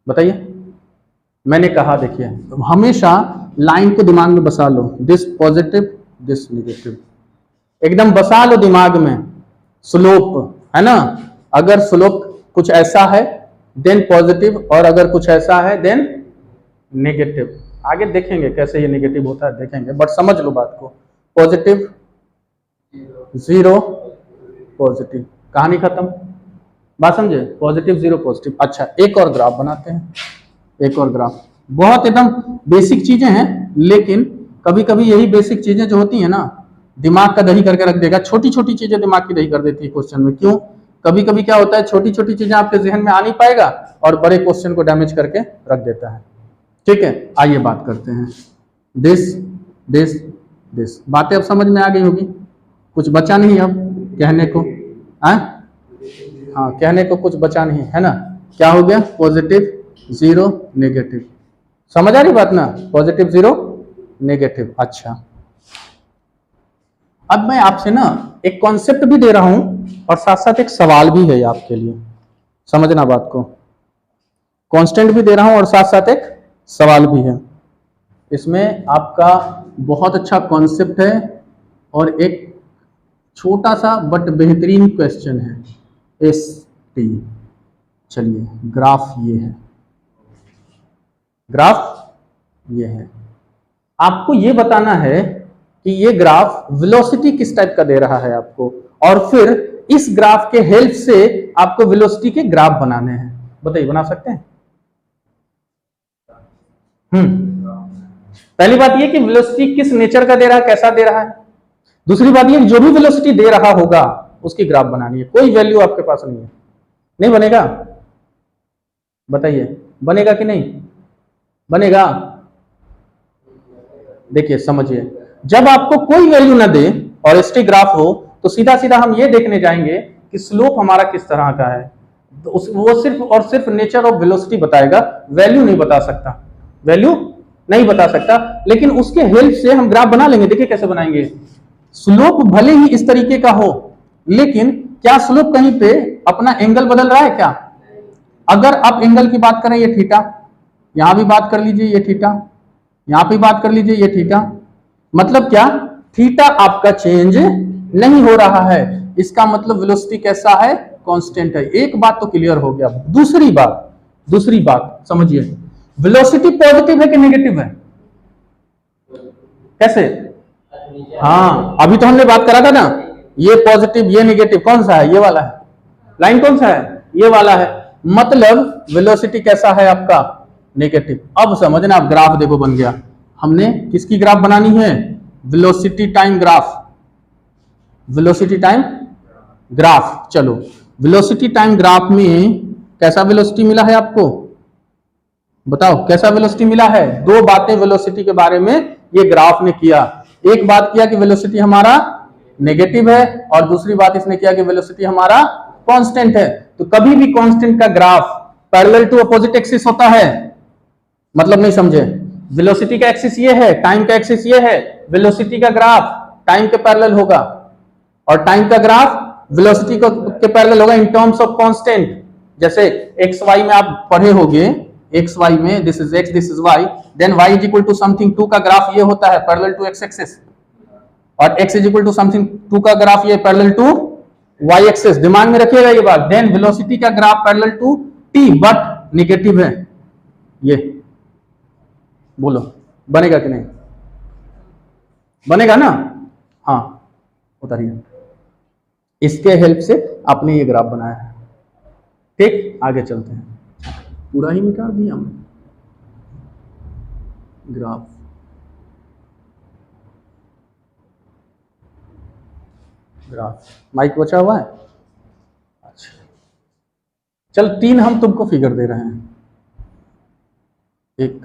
S1: बताइए। मैंने कहा देखिए हमेशा लाइन को दिमाग में बसा लो, दिस पॉजिटिव दिस नेगेटिव, एकदम बसा लो दिमाग में। स्लोप है ना, अगर स्लोप कुछ ऐसा है देन पॉजिटिव, और अगर कुछ ऐसा है देन नेगेटिव। आगे देखेंगे कैसे ये नेगेटिव होता है, देखेंगे, बट समझ लो बात को। पॉजिटिव जीरो पॉजिटिव, कहानी खत्म, बात समझे, पॉजिटिव जीरो पॉजिटिव। अच्छा एक और ग्राफ बनाते हैं, एक और ग्राफ, बहुत एकदम बेसिक चीजें हैं, लेकिन कभी कभी यही बेसिक चीजें जो होती है ना दिमाग का दही करके रख देगा, छोटी छोटी चीजें दिमाग की दही कर देती है क्वेश्चन में। क्यों, कभी कभी क्या होता है छोटी छोटी चीजें आपके जहन में आ नहीं पाएगा और बड़े क्वेश्चन को डैमेज करके रख देता है, ठीक है। आइए बात करते हैं, दिस दिस दिस, बातें अब समझ में आ गई होगी, कुछ बचा नहीं अब कहने को, हाँ कहने को कुछ बचा नहीं है ना। क्या हो गया, पॉजिटिव जीरो नेगेटिव, समझ आ रही बात ना, पॉजिटिव जीरो नेगेटिव। अच्छा अब मैं आपसे ना एक कॉन्सेप्ट भी दे रहा हूं और साथ साथ एक सवाल भी है आपके लिए, समझना बात को। कांस्टेंट भी दे रहा हूं और साथ साथ एक सवाल भी है। इसमें आपका बहुत अच्छा कॉन्सेप्ट है और एक छोटा सा बट बेहतरीन क्वेश्चन है, एसटी। चलिए ग्राफ ये है, ग्राफ ये है, आपको ये बताना है कि ये ग्राफ वेलोसिटी किस टाइप का दे रहा है आपको, और फिर इस ग्राफ के हेल्प से आपको वेलोसिटी के ग्राफ बनाने हैं। बताइए बना सकते हैं? पहली बात ये कि वेलोसिटी किस नेचर का दे रहा है, कैसा दे रहा है। दूसरी बात ये जो भी वेलोसिटी दे रहा होगा उसकी ग्राफ बनानी है। कोई वैल्यू आपके पास नहीं है, नहीं बनेगा, बताइए बनेगा कि नहीं बनेगा। देखिए समझिए, जब आपको कोई वैल्यू ना दे और एसटी ग्राफ हो तो सीधा सीधा हम ये देखने जाएंगे कि स्लोप हमारा किस तरह का है। तो वो सिर्फ और सिर्फ नेचर ऑफ वेलोसिटी बताएगा, वैल्यू नहीं बता सकता, वैल्यू नहीं बता सकता, लेकिन उसके हेल्प से हम ग्राफ बना लेंगे। देखिए कैसे बनाएंगे। स्लोप भले ही इस तरीके का हो, लेकिन क्या स्लोप कहीं पे अपना एंगल बदल रहा है क्या? अगर आप एंगल की बात करें, ये थीटा, यहां भी बात कर लीजिए ये थीटा, यहां पे बात कर लीजिए ये थीटा, मतलब क्या, थीटा आपका चेंज नहीं हो रहा है, इसका मतलब वेलोसिटी कैसा है, कांस्टेंट है। एक बात तो क्लियर हो गया। दूसरी बात समझिए, वेलोसिटी पॉजिटिव है कि नेगेटिव है, कैसे? हाँ अभी तो हमने बात करा था ना, ये पॉजिटिव ये नेगेटिव, कौन सा है, ये वाला है, लाइन कौन सा है, ये वाला है, मतलब वेलोसिटी कैसा है आपका, नेगेटिव। अब समझना, आप ग्राफ देखो बन गया। हमने किसकी ग्राफ बनानी है, velocity time graph, velocity time graph. चलो वेलोसिटी टाइम ग्राफ में कैसा वेलोसिटी मिला है आपको, बताओ कैसा वेलोसिटी मिला है। दो बातें वेलोसिटी के बारे में ये ग्राफ ने किया। एक बात किया कि वेलोसिटी हमारा नेगेटिव है, और दूसरी बात इसने किया कि वेलोसिटी हमारा कांस्टेंट है। तो कभी भी कांस्टेंट का graph parallel to opposite axis होता है, मतलब नहीं समझे। वेलोसिटी का एक्सिस ये है, टाइम का एक्सिस ये है, वेलोसिटी का ग्राफ टाइम के पैरेलल होगा, और टाइम का ग्राफ वेलोसिटी के पैरेलल होगा इन टर्म्स ऑफ कांस्टेंट। जैसे एक्स वाई में आप पढ़े होंगे, एक्स वाई में this is X this is Y, then Y is equal to something 2 का ग्राफ ये होता है पैरेलल टू एक्स एक्सिस, और X is equal to something 2 का ग्राफ ये पैरेलल टू वाई एक्सिस। दिमाग में रखिएगा ये बात। देन वेलोसिटी का graph parallel to T but negative है। ये बोलो बनेगा कि नहीं, बनेगा ना। हाँ उतारिए। इसके हेल्प से आपने ये ग्राफ बनाया है। ठीक, आगे चलते हैं। पूरा ही मिटा दिया हमने ग्राफ। ग्राफ माइक बचा हुआ है। अच्छा चल 3 हम तुमको फिगर दे रहे हैं। एक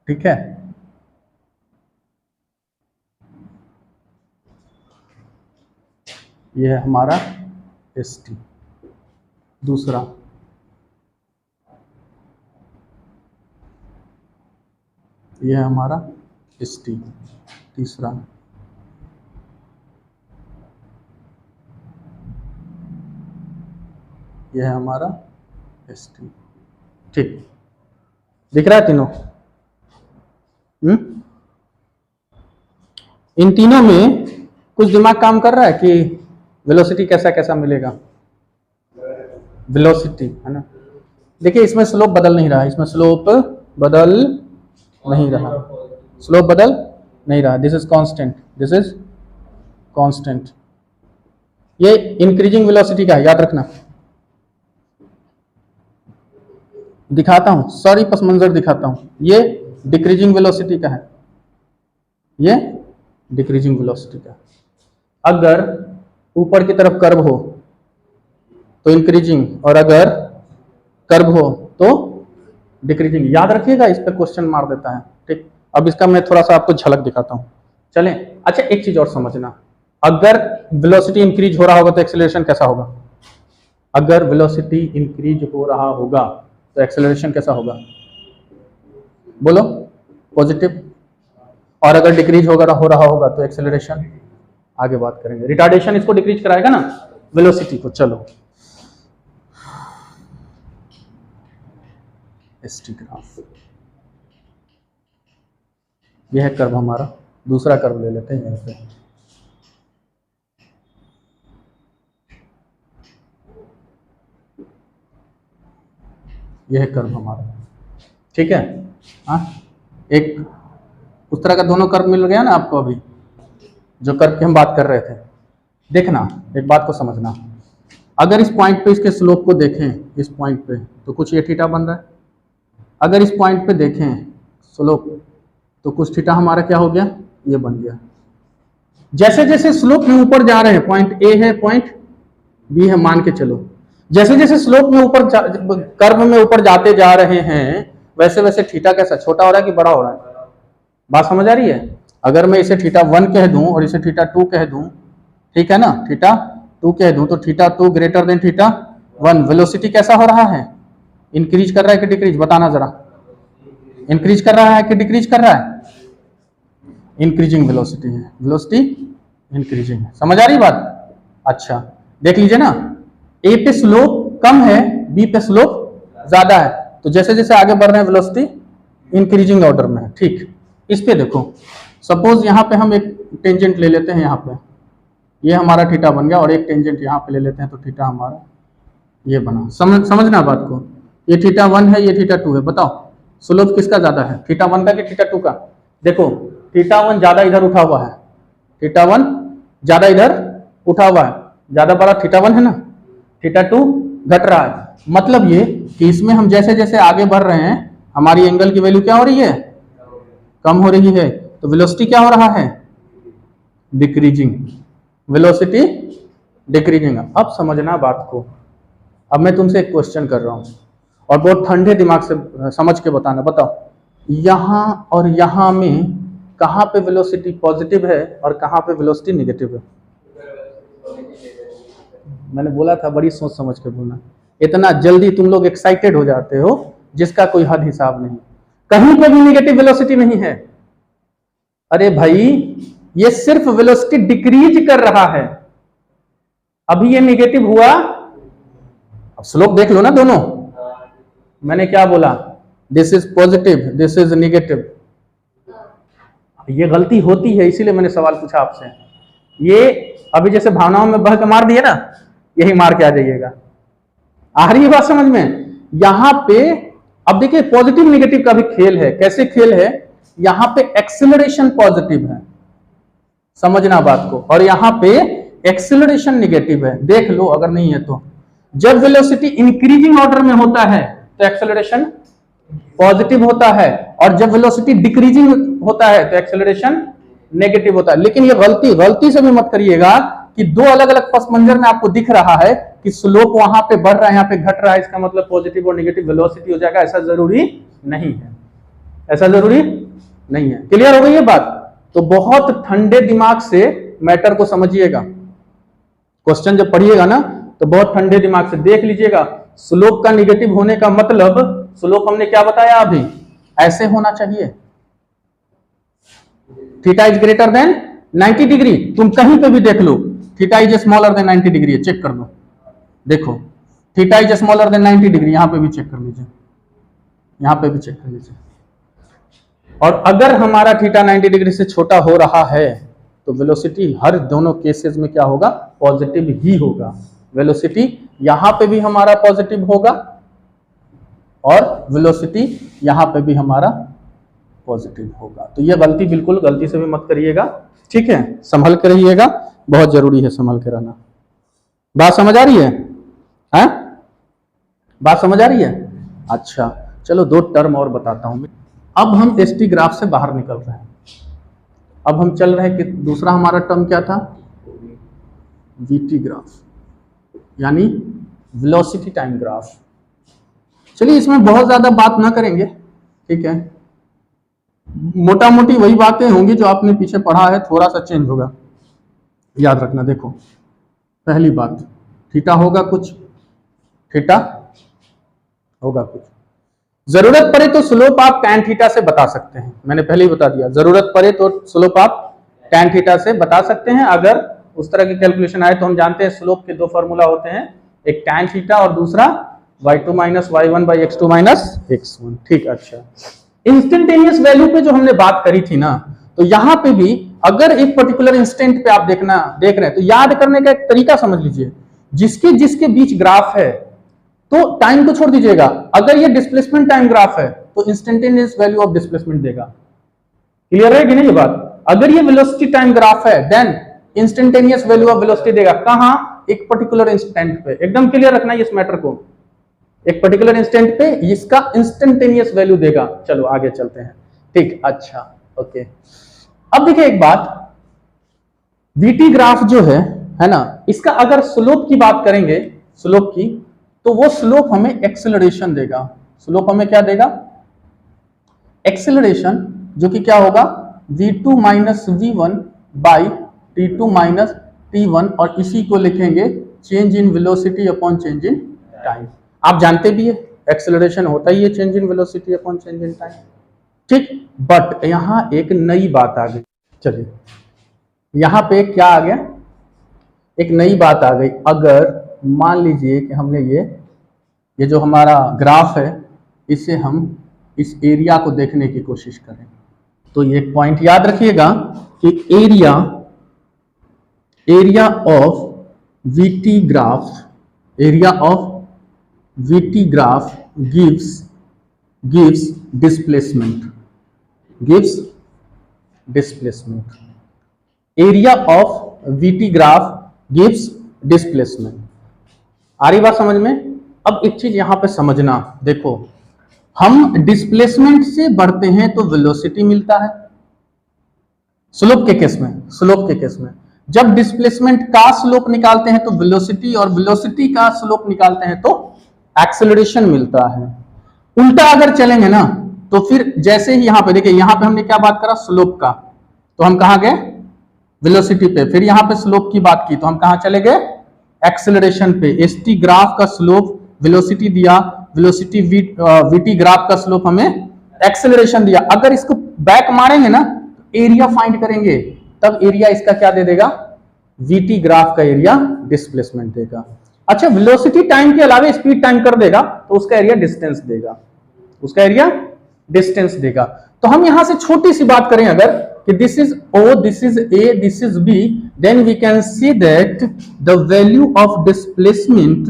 S1: ठीक है, यह है हमारा एस टी। दूसरा यह है हमारा एस टी। तीसरा यह है हमारा एस टी। ठीक दिख रहा है तीनों। इन तीनों में कुछ दिमाग काम कर रहा है कि वेलोसिटी कैसा कैसा मिलेगा। वेलोसिटी है ना, देखिए इसमें स्लोप बदल नहीं रहा है, इसमें स्लोप बदल नहीं रहा, स्लोप बदल नहीं रहा। This is constant, this is constant. ये इंक्रीजिंग वेलोसिटी का है, याद रखना। दिखाता हूं, सॉरी पस मंजर दिखाता हूं। ये डिक्रीजिंग वेलोसिटी का है, ये डिक्रीजिंग वेलोसिटी का। अगर ऊपर की तरफ कर्व हो तो इंक्रीजिंग, और अगर कर्व हो तो डिक्रीजिंग। याद रखिएगा, इस पे क्वेश्चन मार देता है। ठीक, अब इसका मैं थोड़ा सा आपको झलक दिखाता हूं। चलें। अच्छा एक चीज और समझना, अगर वेलोसिटी इंक्रीज हो रहा होगा तो एक्सेलरेशन कैसा होगा। अगर वेलोसिटी इंक्रीज हो रहा होगा तो एक्सेलरेशन कैसा होगा, बोलो पॉजिटिव। और अगर डिक्रीज हो रहा होगा तो एक्सेलरेशन, आगे बात करेंगे। रिटार्डेशन इसको डिक्रीज कराएगा ना वेलोसिटी को। चलो एसटी ग्राफ, यह है कर्व हमारा। दूसरा कर्व ले लेते हैं यहां पे। यह है कर्व हमारा, ठीक है। हाँ एक उस तरह का दोनों कर्व मिल गया ना आपको अभी, जो कर्व की हम बात कर रहे थे। देखना एक बात को समझना, अगर इस पॉइंट पे इसके स्लोप को देखें, इस पॉइंट पे तो कुछ ये थीटा बन रहा है। अगर इस पॉइंट पे देखें स्लोप तो कुछ थीटा हमारा क्या हो गया, ये बन गया। जैसे जैसे स्लोप में ऊपर जा रहे हैं, पॉइंट ए है पॉइंट बी है मान के चलो, जैसे जैसे स्लोप में ऊपर कर्व में ऊपर जाते जा रहे हैं, वैसे वैसे थीटा कैसा छोटा हो रहा है कि बड़ा हो रहा है। बात समझ आ रही है। अगर मैं इसे थीटा 1 कह दूं और इसे थीटा 2 कह दूं, ठीक है ना, थीटा 2 कह दूं, तो theta 2 greater than theta 1, velocity कैसा हो रहा है, इंक्रीज कर रहा है कि डिक्रीज, बताना जरा। इंक्रीज कर रहा है कि डिक्रीज कर रहा है, इंक्रीजिंग वेलोसिटी है, वेलोसिटी इंक्रीजिंग है। समझ आ रही बात। अच्छा देख लीजिए ना, ए पे स्लोप कम है, बी पे स्लोप ज्यादा है, तो जैसे जैसे आगे बढ़ रहे हैं वेलोसिटी इंक्रीजिंग ऑर्डर में है। ठीक, इस पे देखो, सपोज यहाँ पे हम एक टेंजेंट ले लेते हैं, यहाँ पे ये हमारा थीटा बन गया, और एक टेंजेंट यहाँ पे ले लेते हैं तो थीटा हमारा ये बना। समझना बात को, ये थीटा 1 है, ये थीटा 2 है। बताओ स्लोप किसका ज्यादा है, थीटा 1 का कि थीटा 2 का। देखो थीटा 1 ज्यादा इधर उठा हुआ है, थीटा 1 ज्यादा इधर उठा हुआ है, ज्यादा बड़ा थीटा 1 है ना, थीटा 2 घट रहा है। मतलब ये कि इसमें हम जैसे जैसे आगे बढ़ रहे हैं, हमारी एंगल की वैल्यू क्या हो रही है, कम हो रही है। तो वेलोसिटी क्या हो रहा है, डिक्रीजिंग, वेलोसिटी डिक्रीजिंग। अब समझना बात को। अब मैं तुमसे एक क्वेश्चन कर रहा हूं और बहुत ठंडे दिमाग से समझ के बताना। बताओ यहां और यहां में कहां पे वेलोसिटी पॉजिटिव है और कहां पे वेलोसिटी नेगेटिव है? मैंने बोला था बड़ी सोच समझ के बोलना। इतना जल्दी तुम लोग एक्साइटेड हो जाते हो जिसका कोई हद हिसाब नहीं। कहीं पे भी नेगेटिव वेलोसिटी नहीं है। अरे भाई ये सिर्फ वेलोसिटी डिक्रीज कर रहा है। अभी ये नेगेटिव हुआ, अब स्लोप देख लो ना दोनों। मैंने क्या बोला? This is positive, this is negative. ये गलती होती है, इसीलिए मैंने सवाल पूछा आपसे। ये अभी जैसे भावनाओं में बह के मार दिए ना, यही मार के आ जाइएगा। आ रही है बात समझ में? यहां पे अब देखिए पॉजिटिव नेगेटिव का भी खेल है। कैसे खेल है? यहां पे एक्सेलरेशन पॉजिटिव है, समझना बात को, और यहां पे एक्सेलरेशन नेगेटिव है। देख लो अगर नहीं है तो। जब वेलोसिटी इंक्रीजिंग ऑर्डर में होता है तो एक्सेलरेशन पॉजिटिव होता है, और जब वेलोसिटी डिक्रीजिंग होता है तो एक्सेलरेशन नेगेटिव होता है। लेकिन ये गलती से भी मत करिएगा कि दो अलग अलग पस मंजर में आपको दिख रहा है कि स्लोप वहां पे बढ़ रहा है, यहाँ पे घट रहा है, इसका मतलब पॉजिटिव और नेगेटिव वेलोसिटी हो जाएगा। ऐसा जरूरी नहीं है, ऐसा जरूरी नहीं है। क्लियर हो गई ये बात? तो बहुत ठंडे दिमाग से मैटर को समझिएगा। क्वेश्चन जब पढ़िएगा ना तो बहुत ठंडे दिमाग से देख लीजिएगा। स्लोप का नेगेटिव होने का मतलब, स्लोप हमने क्या बताया अभी, ऐसे होना चाहिए। Theta is greater than 90 degree. तुम कहीं पे भी देख लो theta is smaller than 90 degree है, चेक कर लो। देखो theta is smaller than 90 degree, यहां पे भी चेक कर लीजिए, यहां पे भी चेक कर लीजिए। और अगर हमारा थीटा 90 डिग्री से छोटा हो रहा है तो वेलोसिटी हर दोनों केसेस में क्या होगा? पॉजिटिव ही होगा। वेलोसिटी यहां पे भी हमारा पॉजिटिव होगा और वेलोसिटी यहां पे भी हमारा पॉजिटिव होगा। तो ये गलती बिल्कुल गलती से भी मत करिएगा, ठीक है? संभल के रहिएगा, बहुत जरूरी है संभल के रहना। बात समझ आ रही है? बात समझ आ रही है? अच्छा चलो दो टर्म और बताता हूं। अब हम एसटी ग्राफ से बाहर निकल रहे हैं। अब हम चल रहे हैं कि दूसरा हमारा टर्म क्या था? वीटी ग्राफ, यानी वेलोसिटी टाइम ग्राफ। चलिए इसमें बहुत ज्यादा बात ना करेंगे, ठीक है? मोटा मोटी वही बातें होंगी जो आपने पीछे पढ़ा है, थोड़ा सा चेंज होगा, याद रखना। देखो पहली बात, थीटा होगा कुछ, थीटा होगा कुछ। जरूरत पड़े तो स्लोप आप tan थीटा से बता सकते हैं। मैंने पहले ही बता दिया, जरूरत पड़े तो स्लोप आप tan थीटा से बता सकते हैं। अगर उस तरह की कैलकुलेशन आए तो हम जानते हैं स्लोप के दो फॉर्मूला होते हैं, एक tan थीटा और दूसरा y2 minus y1 by x2 minus x1, ठीक। अच्छा, इंस्टेंटेनियस वैल्यू पे जो हमने बात करी थी ना, तो यहां पे भी अगर एक पर्टिकुलर इंस्टेंट पे आप देख रहे हैं तो याद करने का एक तरीका समझ लीजिए। जिसके जिसके बीच ग्राफ है तो टाइम को छोड़ दीजिएगा। अगर ये डिस्प्लेसमेंट टाइम ग्राफ है तो इंस्टेंटेनियस वैल्यू ऑफ डिस्प्लेसमेंट देगा। क्लियर है कि नहीं ये बात? अगर ये वेलोसिटी टाइम ग्राफ है then instantaneous value of velocity देगा। कहां? एक पर्टिकुलर इंस्टेंट पे। एकदम क्लियर रखना है इस मैटर को। एक पर्टिकुलर इंस्टेंट पे इसका इंस्टेंटेनियस वैल्यू देगा। चलो आगे चलते हैं, ठीक। अच्छा ओके, अब देखिए एक बात, वीटी ग्राफ जो है ना, इसका अगर स्लोप की बात करेंगे, स्लोप की, तो वो स्लोप हमें एक्सेलरेशन देगा। स्लोप हमें क्या देगा? एक्सेलरेशन, जो कि क्या होगा? v2 minus v1 by t2 minus t1, और इसी को लिखेंगे change in velocity upon change in time. आप जानते भी है एक्सेलरेशन होता ही है change in velocity upon change in time, ठीक। बट यहां एक नई बात आ गई। चलिए यहां पे क्या आ गया? एक नई बात आ गई। अगर मान लीजिए कि हमने ये जो हमारा ग्राफ है, इसे हम इस एरिया को देखने की कोशिश करें, तो ये पॉइंट याद रखिएगा कि area of VT graph, area of VT graph gives displacement. Area of VT graph gives displacement. आ रही बात समझ में? अब एक चीज यहां पे समझना, देखो हम डिस्प्लेसमेंट से बढ़ते हैं तो वेलोसिटी मिलता है स्लोप के केस में, जब डिस्प्लेसमेंट का स्लोप निकालते हैं तो वेलोसिटी, और वेलोसिटी का स्लोप निकालते हैं तो एक्सेलरेशन मिलता है। उल्टा अगर चलेंगे ना तो फिर जैसे ही यहां पे देखिए, यहां पे हमने क्या बात करा स्लोप का, तो हम कहां गए वेलोसिटी पे, फिर यहां पे स्लोप की बात की तो हम कहां चले गए एक्सेलरेशन पे। एसटी ग्राफ का स्लोप वेलोसिटी दिया, वेलोसिटी वीटी ग्राफ का स्लोप हमें एक्सेलरेशन दिया। अगर इसको बैक मारेंगे ना एरिया फाइंड करेंगे, तब एरिया इसका क्या दे देगा, वीटी ग्राफ का एरिया डिस्प्लेसमेंट देगा। अच्छा, वेलोसिटी टाइम के अलावा स्पीड टाइम कर देगा तो उसका एरिया डिस्टेंस देगा, उसका एरिया डिस्टेंस देगा। तो हम यहां से छोटी सी बात करें अगर कि this is O, this is A, this is B, then we can see that the value of displacement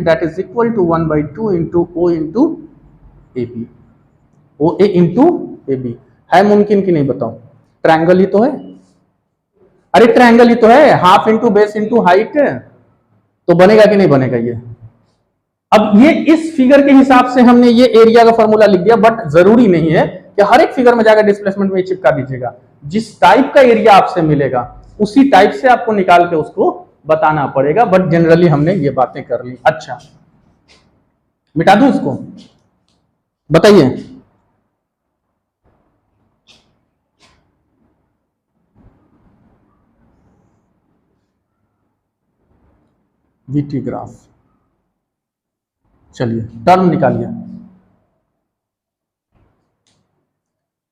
S1: that is equal to 1/2 into O into A B, O A into A B. है मुमकिन कि नहीं बताओ? Triangle ही तो है, अरे triangle ही तो है, half into base into height, तो बनेगा कि नहीं बनेगा ये? अब ये इस फिगर के हिसाब से हमने ये एरिया का फॉर्मूला लिख दिया, बट जरूरी नहीं है कि हर एक फिगर में जाकर डिस्प्लेसमेंट में चिपका दीजिएगा। जिस टाइप का एरिया आपसे मिलेगा उसी टाइप से आपको निकाल के उसको बताना पड़ेगा, बट जनरली हमने ये बातें कर ली। अच्छा, मिटा दूं इसको, बताइए। वीटी ग्राफ, चलिए टर्म निकालिए,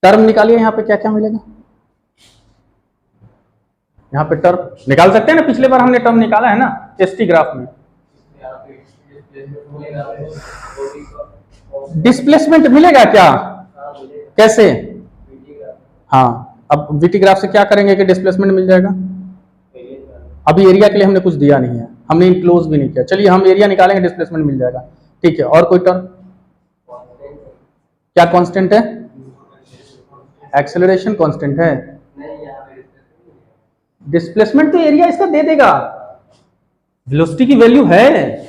S1: टर्म निकालिए। यहां पे क्या क्या मिलेगा? यहां पे टर्म निकाल सकते हैं ना, पिछले बार हमने टर्म निकाला है ना एसटी ग्राफ में। डिस्प्लेसमेंट मिलेगा क्या? कैसे? हाँ, अब वीटी ग्राफ से क्या करेंगे कि डिस्प्लेसमेंट मिल जाएगा। अभी एरिया के लिए हमने कुछ दिया नहीं है, हमने इंक्लोज भी नहीं किया। चलिए हम एरिया निकालेंगे, डिस्प्लेसमेंट मिल जाएगा, ठीक है। और कोई टर्म? क्या कांस्टेंट है? एक्सेलरेशन कांस्टेंट है। डिस्प्लेसमेंट तो एरिया इसका दे देगा, वेलोसिटी की वैल्यू है,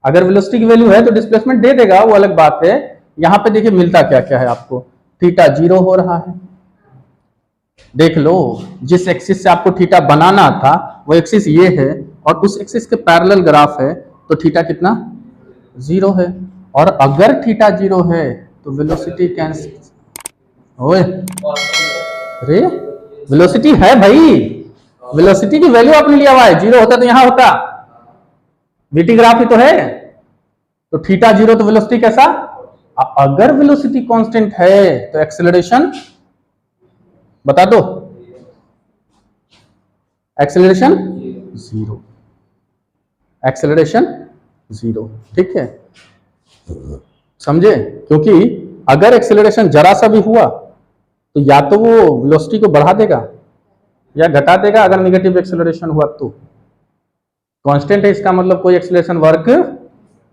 S1: अगर वेलोसिटी की वैल्यू है तो डिस्प्लेसमेंट दे देगा, वो अलग बात है। यहां पे देखिए मिलता क्या क्या है आपको, थीटा 0 हो रहा है, देख लो जिस एक्सिस से आपको थीटा बनाना था वो एक्सिस ये है, और उस एक्सिस के पैरेलल ग्राफ है, तो थीटा कितना 0 है। और अगर थीटा 0 है तो वेलोसिटी कैंसिल, ओए अरे वेलोसिटी है भाई, वेलोसिटी की वैल्यू आपने लिया हुआ है, 0 होता तो यहां होता, वीटी ग्राफ ही तो है, तो थीटा 0 तो वेलोसिटी कैसा? अगर वेलोसिटी कांस्टेंट है तो एक्सेलरेशन बता दो, एक्सेलरेशन 0, एक्सेलरेशन 0, ठीक है, समझे? क्योंकि अगर एक्सेलरेशन जरा सा भी हुआ तो या तो वो वेलोसिटी को बढ़ा देगा या घटा देगा, अगर नेगेटिव एक्सेलरेशन हुआ तो। कांस्टेंट है इसका मतलब कोई एक्सेलरेशन वर्क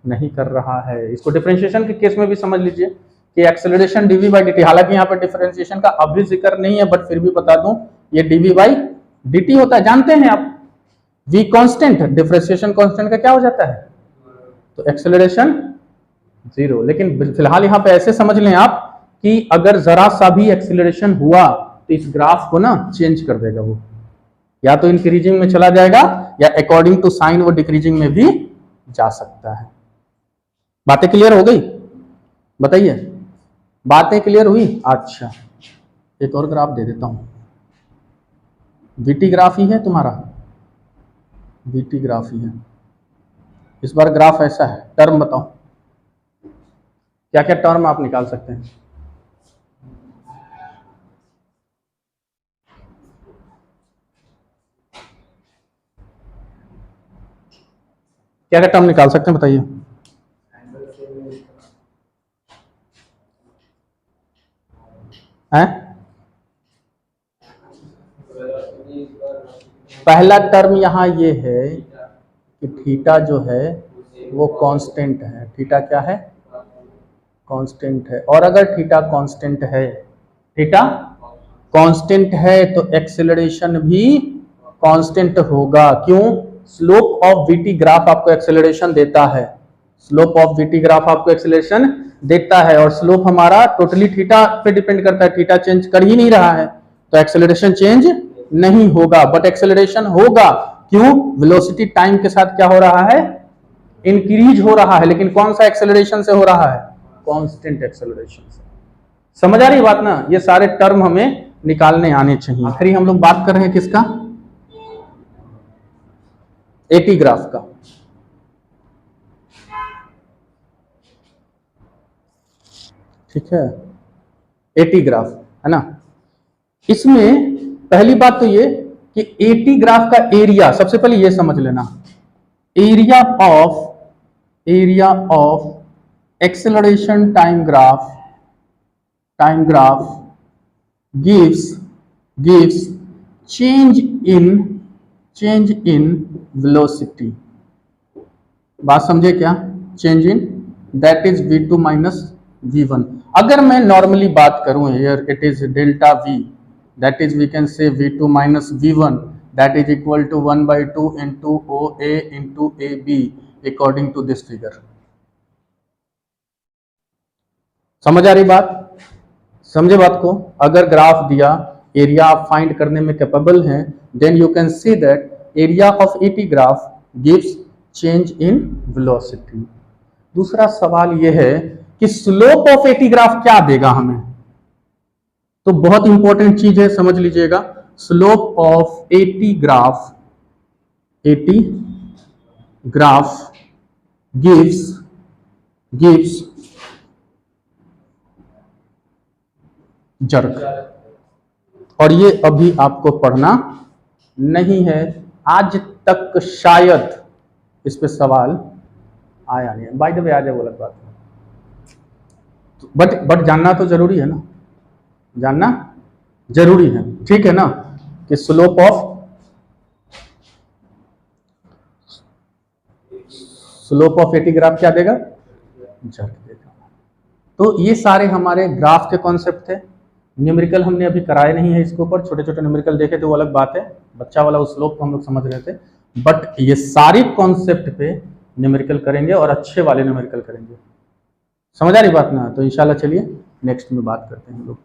S1: नहीं कर रहा है। इसको डिफरेंशिएशन के केस में भी समझ लीजिए कि acceleration DV by D T, हालांकि यहाँ पर डिफरेंशिएशन का अभी जिक्र नहीं है, बट फिर भी बता दूं ये डीवी बाई डी टी होता है, जानते हैं आप। वी कांस्टेंट, डिफरेंशिएशन कांस्टेंट का क्या हो जाता है, तो एक्सेलरेशन 0। लेकिन फिलहाल यहाँ पे ऐसे समझ लें आप कि अगर जरा सा भी एक्सेलरेशन हुआ तो इस ग्राफ को ना चेंज कर देगा, वो या तो इंक्रीजिंग में चला जाएगा या अकॉर्डिंग टू साइन वो डिक्रीजिंग में भी जा सकता है। बातें क्लियर हो गई? बताइए, बातें क्लियर हुई? अच्छा, एक और ग्राफ दे देता हूं, वीटी ग्राफ ही है तुम्हारा, वीटी ग्राफ ही है। इस बार ग्राफ ऐसा है, टर्म बताओ क्या क्या टर्म आप निकाल सकते हैं। क्या क्या टर्म निकाल सकते हैं बताइए। हैं? पहला टर्म यहां ये है कि थीटा जो है वो कांस्टेंट है, थीटा क्या है, कांस्टेंट है। और अगर थीटा कांस्टेंट है, थीटा कांस्टेंट है तो एक्सेलरेशन भी कांस्टेंट होगा। क्यों? स्लोप ऑफ वीटी ग्राफ आपको एक्सेलरेशन देता है, स्लोप ऑफ वीटी ग्राफ आपको एक्सेलरेशन देता है, और स्लोप हमारा टोटली थीटा पे डिपेंड करता है, थीटा चेंज कर ही नहीं रहा है तो एक्सेलरेशन चेंज नहीं होगा, बट एक्सेलरेशन होगा। क्यों? वेलोसिटी टाइम के साथ क्या हो रहा है? इंक्रीज हो रहा है। लेकिन कौन सा एक्सेलरेशन से हो रहा है? कांस्टेंट एक्सेलरेशन से। समझ आ रही बात ना? ये सारे टर्म हमें निकालने आने चाहिए। आखिरी हम लोग बात कर रहे हैं किसका? एटी ग्राफ का। ठीक है, एटी ग्राफ है ना। इसमें पहली बात तो ये कि एटी ग्राफ का एरिया, सबसे पहले ये समझ लेना, area of acceleration time graph gives change in velocity। बात समझे क्या? Change in, that is v2 minus v1। अगर मैं नॉर्मली बात करूं, here it is delta v, that is we can say v2 minus v1, that is equal to 1/2 into OA into AB according to this figure. समझ आ रही बात? समझे बात को? अगर ग्राफ दिया, एरिया आप फाइंड करने में कैपेबल हैं, then you can see that area of AT graph gives change in velocity. दूसरा सवाल यह है कि स्लोप ऑफ एटी ग्राफ क्या देगा हमें? तो बहुत इंपॉर्टेंट चीज है, समझ लीजिएगा। Slope of AT graph gives jerk. और ये अभी आपको पढ़ना नहीं है, आज तक शायद इस पे सवाल आया नहीं है। बाय द वे, आ जाए वो अलग बात है, बट जानना तो जरूरी है ना, जानना जरूरी है। ठीक है ना, कि स्लोप ऑफ एटी ग्राफ क्या देगा? जर्क देगा। तो ये सारे हमारे ग्राफ के कॉन्सेप्ट थे। न्यूमेरिकल हमने अभी कराए नहीं है इसके ऊपर, छोटे छोटे न्यूमेरिकल देखे थे वो अलग बात है, बच्चा वाला उस स्लोप को हम लोग समझ रहे थे। बट ये सारी कॉन्सेप्ट पे न्यूमेरिकल करेंगे और अच्छे वाले न्यूमेरिकल करेंगे। समझ आ रही बात ना? तो इंशाल्लाह चलिए नेक्स्ट में बात करते हैं हम लोग।